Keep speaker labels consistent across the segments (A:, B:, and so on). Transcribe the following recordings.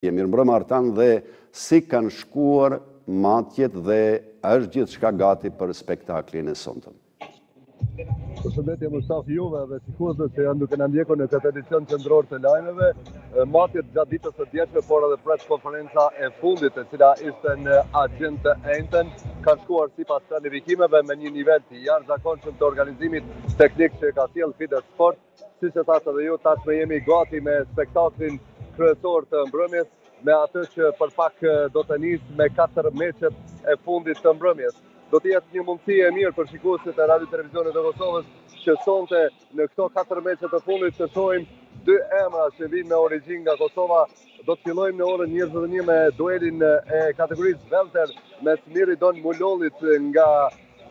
A: Mirëmbrëma Artan, dhe si kanë shkuar matjet dhe është gjithçka gati për spektaklin e sonte?
B: Përshëndetje Mustafi juve dhe shikuesve që janë duke na ndjekur në këtë edicion qendror të lajmeve. Matjet gjatë ditës së djeshme, por edhe pres konferenca e fundit, e cila ishte në agjendë të njëjtën, ka shkuar sipas planifikimeve me një nivel të jashtëzakonshëm të organizimit teknik që ka sjellë Fides Sport. Siç e thashë edhe ju, tashmë jemi gati me spektaklin kryesor të mbrëmjes, me atë që për pak do të nisë me 4 meçet e fundit të mbrëmjes. Do të jetë një mundësi e mirë për shikuesit e Radio Televizionit të Kosovës që sonte në këto 4 meçe të fundit të shohim dy emra që vinë me origjinë nga Kosova. Do të fillojmë në orën 21 me duelin e kategorisë welter mes Miridon Mulollit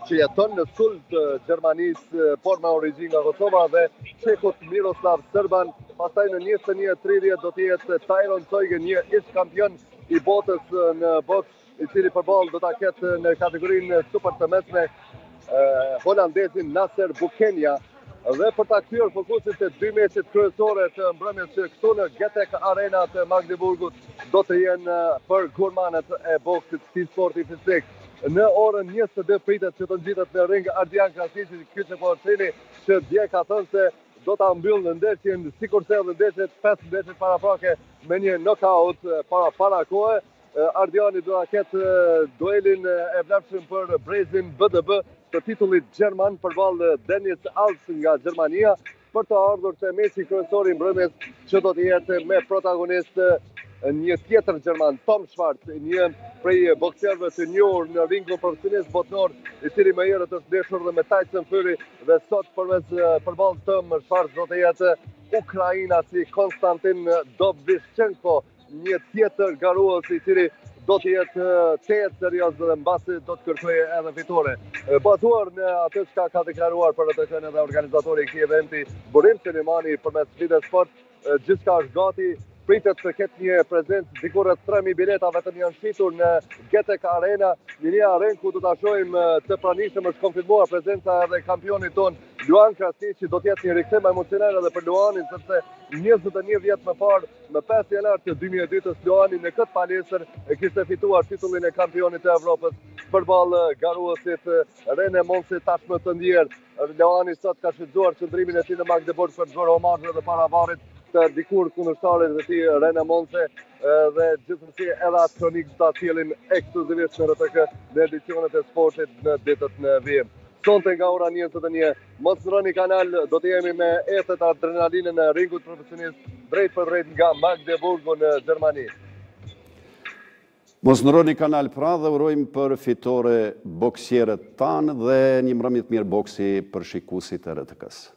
B: që jeton në sulm të Gjermanisë, por me origjinë nga Kosova, dhe çekut Miroslav Srban. Pastaj në 21:30 do të jetë Tyron Coyge, një ish kampion i botës në boks, i cili përballë do ta ketë në kategorinë super të mesme holandezin Nasser Bukenia. Dhe për ta kthyer fokusin te dy meçet kryesore të mbrëmjes këtu në GTEK Arena të Magdeburgut, do të jenë për gurmanët e boksit si sporti fizik. Në orën 22 pritet që të ngjitet në ring Ardian Krasici, ky çeporçini që dje ka thënë se do ta mbyllë ndeshjen sikurse edhe ndeshjet 5 ndeshje paraprake me një knockout para kohe. Ardiani do ta ketë duelin e vlefshëm për brezin BDB të titullit gjerman përballë Dennis Alts nga Gjermania, për të ardhur te meçi kryesor i mbrëmjes që do të jetë me protagonist një tjetër gjerman, Tom Schwarz, një prej bokserëve të njohur në ringun profesionist botnor, i cili më herët është ndeshur dhe me Tyson Fury, dhe sot përballë Tom Schwarz do të jetë ukrainasi Konstantin Dobishchenko, një tjetër garues i cili do të jetë tejet serioz dhe mbasi do të kërkojë edhe fitore. Bazuar në atë që ka deklaruar për të thënë edhe organizatori i këtij eventi, Burim Selimani, përmes Fides Sport, gjithçka është gati. Pritet të ketë një prezencë diku rreth 3000 bileta vetëm janë shitur në GTEK Arena, një arenë ku do ta shohim të pranishëm. Është konfirmuar prezenca edhe kampionit ton Luan Krasici. Do të jetë një rikthim emocional edhe për Luanin, sepse 21 vjet më parë, në 5 janar të 2002-s, Luani në këtë palestër e kishte fituar titullin e kampionit të Evropës përballë garuesit Rene Monsi, tashmë të ndjer. Luani sot ka shfrytzuar qendrimin e tij në Magdeburg për të bërë omazh edhe para varrit të dikur kundërshtarit të tij Rene Monse, dhe gjithsesi edhe atë kronik do ta sjellim ekskluzivisht në RTK në edicionet e sportit në ditët në vijim. Sonte nga ora 21, mos ndroni kanal, do të jemi me ethet adrenalinën në ringut profesionist drejt për drejt nga Magdeburgu në Gjermani.
A: Mos ndroni kanal pra, dhe urojmë për fitore boksierët tanë dhe një mbrëmje të mirë boksi për shikuesit e RTK-s.